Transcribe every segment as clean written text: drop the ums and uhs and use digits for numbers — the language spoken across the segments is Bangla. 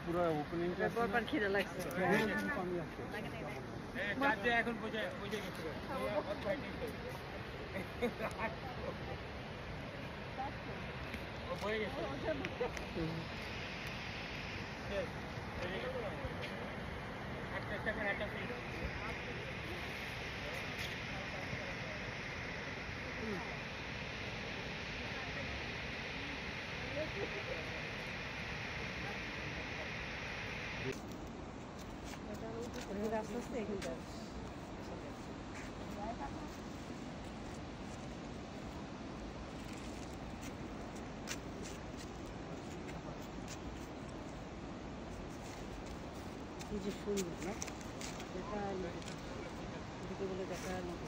পুরো ওপেনিং পরপর খিদে লাগছে। এখন বুঝে গেছে। ও বয়ে গেছে। একটা করে একটা ফিট। রাস্তা আছে এখানটা। কি যে সুন্দর না, দেখার মতো, এদিকে বলে দেখার মতো।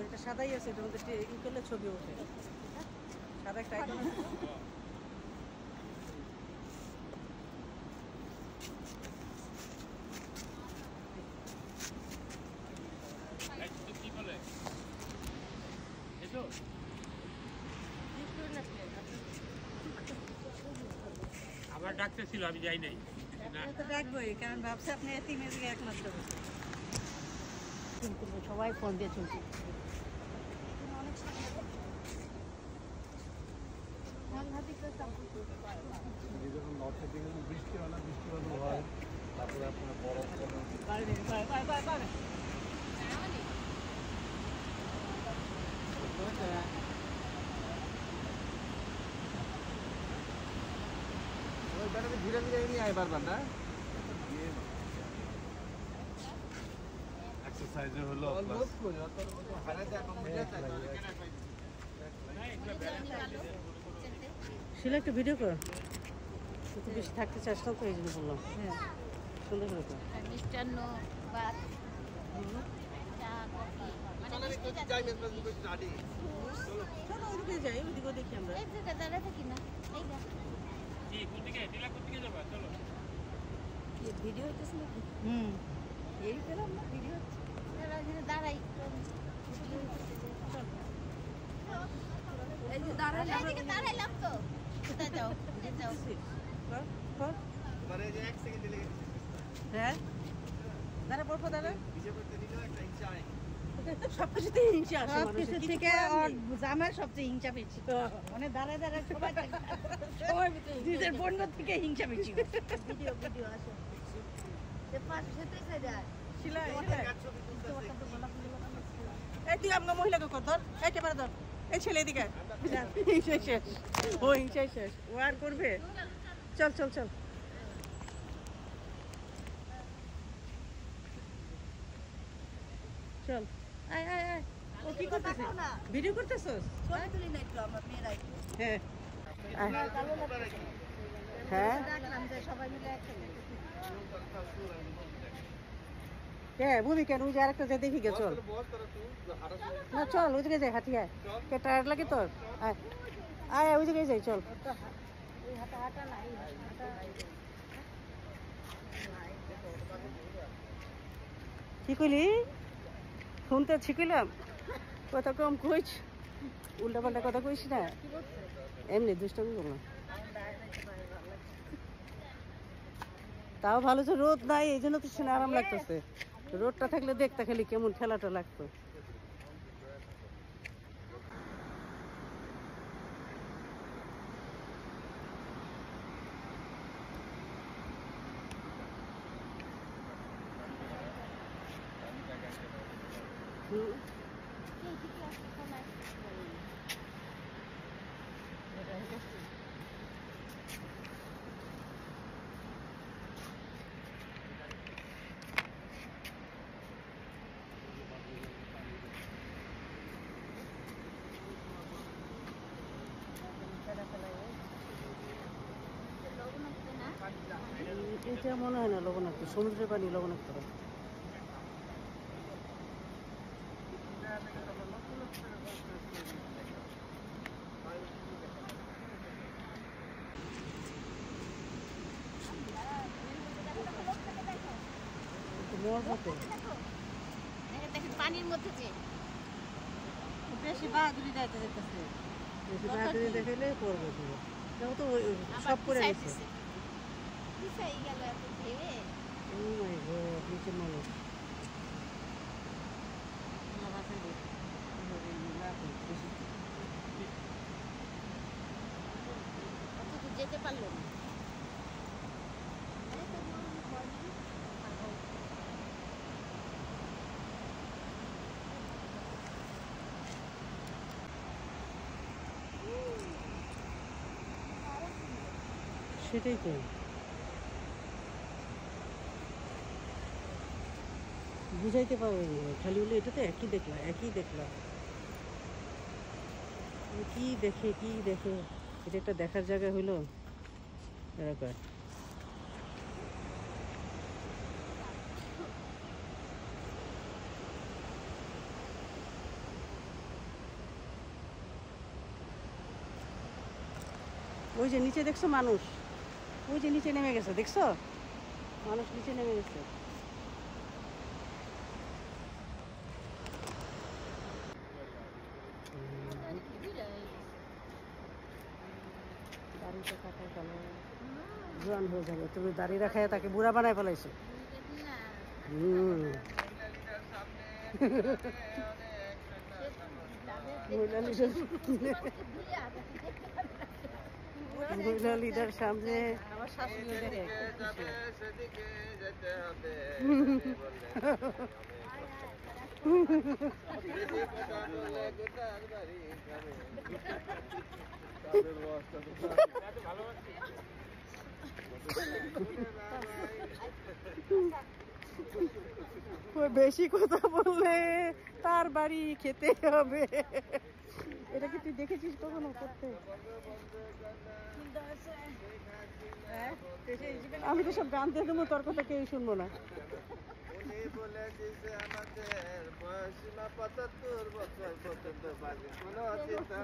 এটা সাদাই আছে, এটার মধ্যে ই করলে ছবি ওঠে। সাদা একটা আইকন আছে। আমার ডাকতে ছিল, আমি যাই নাই। ডাকবোই, কারণ ভাবছে আপনি এতিমের একমাত্র সবাই ফোন দিয়ে চলছে। বৃষ্টি হয় না, বৃষ্টি হয়, তারপরে আপনার বরফ ধীরে ধীরে নিয়ে আয় পারবেন না। এক্সারসাইজে হলো শিলা একটা ভিডিও করো, একটু বেশি থাকতে চেষ্টাও করে, এই জন্য বললাম। হ্যাঁ, সুন্দর করে তো মিষ্টান্ন ভাত চলো ওইদিকে যাই, ওইদিকেও দেখি আমরা। ভিডিও হইতেছে নাকি? এই পেলাম না ভিডিও দাঁড়াই দাঁড়াইলাম তো। যাও হ্যাঁ, দাঁড়া পড়বো, দাঁড়া। সবকিছুতে হিংসা আসে মানুষের, থেকে জামার সবচেয়ে হিংসা বেশি। মানে দাঁড়ায় দাঁড়ায় সবাই নিজের বন্য থেকে হিংসা বেশি। ভিডিও ভিডিও আসে এই তুই আমাকে মহিলাকে কর, ধর, এই ক্যামেরা ধর, এই ছেলে এদিকে। হিংসাই শেষ, ও হিংসাই শেষ, ও আর করবে? চল চল চল। চল, আয় আয় আয়। ও কি করতেছিস? ভিডিও করতেছিস? ছবি তুলি না একটু আমরা মেয়েরা একটু। হ্যাঁ হ্যাঁ, দেখলাম যে সবাই মিলে একসাথে। হ্যাঁ, বুঝি কেন, ওই যে আরেকটা যে দেখি গে, চল না, চল ওই জায়গায় যাই, হাঁটিয়ে আয়। কে টায়ার লাগে তোর? আয় আয়, ওই জায়গায় যাই, চল। কি কইলি? শুনতে শিখিলাম, কথা কম কইস, উল্টা পাল্টা কথা কইস না, এমনি দুষ্টমি করলাম। তাও ভালো যে রোদ নাই, এই জন্য তো শুনে আরাম লাগতেছে। রোদটা থাকলে দেখতে খালি কেমন খেলাটা লাগতো। এটা মনে হয় না লবণাক্ত, সমুদ্রের পানি লবণাক্ত। মরবো তো। দেখেন পানির মধ্যে যে বেশি বাহাদুরি যাইতে যেতেছে, বেশি বাহাদুরি দেখাইলে পড়বে পুরো। দেখো তো সব করে গেছে। পিছাই গেল এত ভেবে। ও মাই গড, নিচে মানুষ। আল্লাহ বাঁচাই দিক। বেশি অত দূর যেতে পারলো না। আরে তো মরুন ভয় নেই। সেটাই তো, বুঝাইতে পারবে না। খালি বলে এটা তো একই দেখলাম, একই দেখলাম, কি দেখে কি দেখে, এটা একটা দেখার জায়গা হইলো এরকম। ওই যে নিচে দেখছো মানুষ, ওই যে নিচে নেমে গেছে, দেখছো মানুষ নিচে নেমে গেছে। দাড়িটা কাটা গেল, জোয়ান হয়ে যাবে। তুমি দাড়ি রাখায় তাকে বুড়া বানায় ফেলাইছো। হুম, মহিলা লিডার সামনে। আমার শাশুড়িও দেখে বেশি কথা বললে তার বাড়ি খেতে হবে। এটা কি তুই দেখেছিস কখনো করতে? আমি তো সব গান দিয়ে দেবো, তোর কথা কেউ শুনবো না। উনি বলে দিছে আমাদের বয়সীমা ৭৫ বছর পর্যন্ত বাজে কোনো চিন্তা।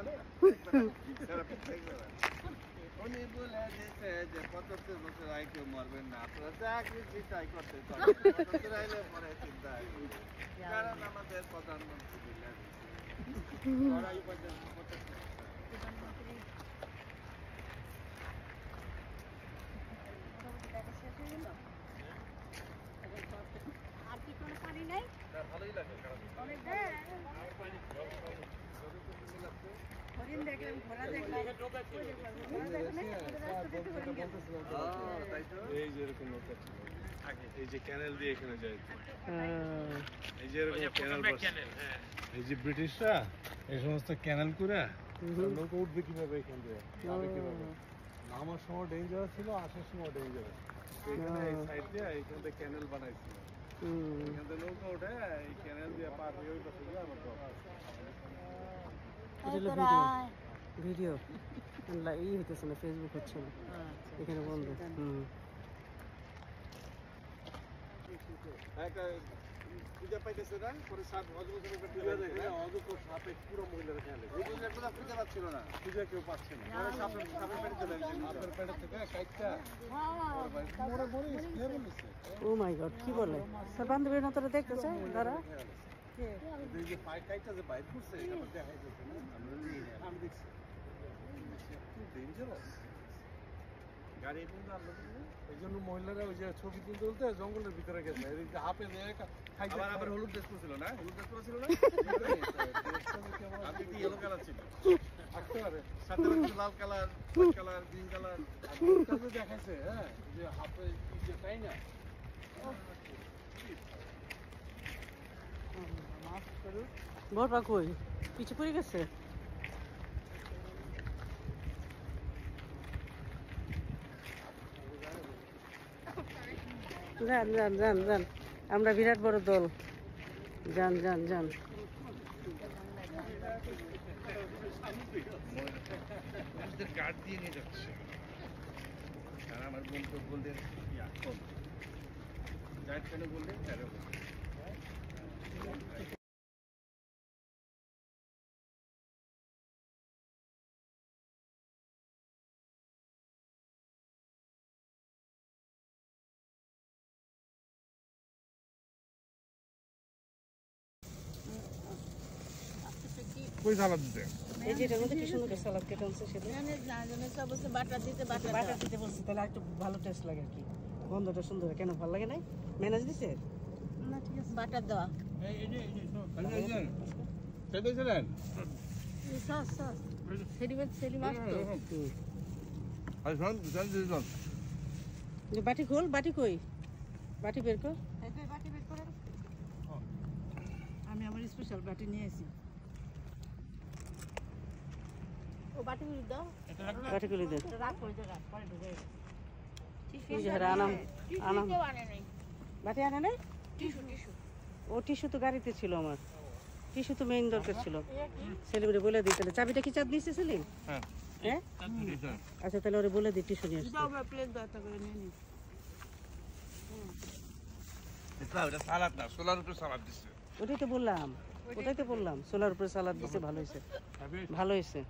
উনি বলে দিছে যে ৭৫ বছর আয় কেউ মরবেন না, আপনারা চাকরি চিন্তাই করতে পারেন, ৭৫ আইলে পরে চিন্তা, কারণ আমাদের প্রধানমন্ত্রী বলে আর কি কোনো পানি নাই? ভালোই লাগে। হরিণ দেখলাম, ঘোড়া দেখলাম, এই যে এরকম নৌকা ছিল আগে, এই যে ক্যানেল দিয়ে এখানে যায়, এই যে এরকম ক্যানেল, এই যে ব্রিটিশরা এই সমস্ত ক্যানেল করে নৌকা উঠবে কিভাবে, এখান দিয়ে যাবে কিভাবে। নামার সময় ডেঞ্জার ছিল, আসার সময় ডেঞ্জার। এখানে এই সাইড দিয়ে এইখান থেকে ক্যানেল বানাইছিল, এখান থেকে নৌকা উঠে এই ক্যানেল দিয়ে পার হয়ে ওই পাশে গিয়ে আমার ভিডিও ই হইতেছে না, ফেসবুক হচ্ছে না এখানে বন্ধ। একটা পূজা পাইতেছে না, পরে সাপ অজগর একটা পূজা দেখে, অজগর সাপে পুরো মহিলারা খেলে, এই পূজা একটা পূজা পাচ্ছিল না, পূজা কেউ পাচ্ছে না, পরে সাপের পেটে চলে গেছে, সাপের পেটে থেকে কাইটটা মরে মরে খেয়ে বলেছে। ও মাই গড, কি বলে? তোর বান্ধবীর না তোরা দেখতেছে দাঁড়া, এই যে পাই কাইটটা যে বাইর করছে, এটা আমার দেখাই যাচ্ছে না, আমি দেখছি খুব ডেঞ্জারাস গাড়ি। এই জন্য মহিলারা ওই যে ছবি তুলতে তুলতে জঙ্গলের ভিতরে গেছে, হাফে খাইছে। আবার হলুদ ড্রেস করেছিল না, হলুদ ড্রেস করেছিল না, আপনি কি ইয়েলো কালার ছিল থাকতে পারে, সাথে লাল colour, white colour, green colour দেখাইছে। হ্যাঁ, যে হাফে যে তাই না, বড় কই পিছু পড়ে গেছে। যান যান যান যান, আমরা বিরাট বড় দল, যান যান যান। গার্ড দিয়ে নিয়ে যাচ্ছে, আর আমার বন্ধু বললেন গাইড কেন বললেন। কই সালাদ দিতে এই যে এটার মধ্যে কি সুন্দর সালাদ কেটে আনছে সেটা সব বলছে বাটার দিতে বাটার বাটার দিতে বলছি তাহলে একটু ভালো টেস্ট লাগে আর কি গন্ধটা সুন্দর কেন ভালো লাগে নাই ম্যানেজ দিছে না ঠিক আছে বাটার দেওয়া খেতেছিলেন সস সস সেলিম আসতো আর শোন দুজন দুজন যে বাটি খোল বাটি কই বাটি বের কর বাটি বের করে আমি আমার স্পেশাল বাটি নিয়ে এসেছি ও বাটিগুলি দাও বাটিগুলি দে রাখ করে রাখ পরে ঢুকে এই যে আনাম আনাম কেউ আনে নাই বাটি আনে নাই টিস্যু টিস্যু ও টিস্যু তো গাড়িতে ছিল আমার টিস্যু তো মেইন দরকার ছিল সেলিমরে বলে দিই তাহলে চাবিটা কি চাপ নিয়েছে সেলিম হ্যাঁ হ্যাঁ আচ্ছা তাহলে ওরে বলে দিই টিস্যু নিয়ে আসতে প্লেট দাও করে নিয়ে নি এটা সালাদ না সোলার উপরে সালাদ দিচ্ছে ওটাই তো বললাম সোলার উপরে সালাদ দিছে ভালো হয়েছে ভালো হয়েছে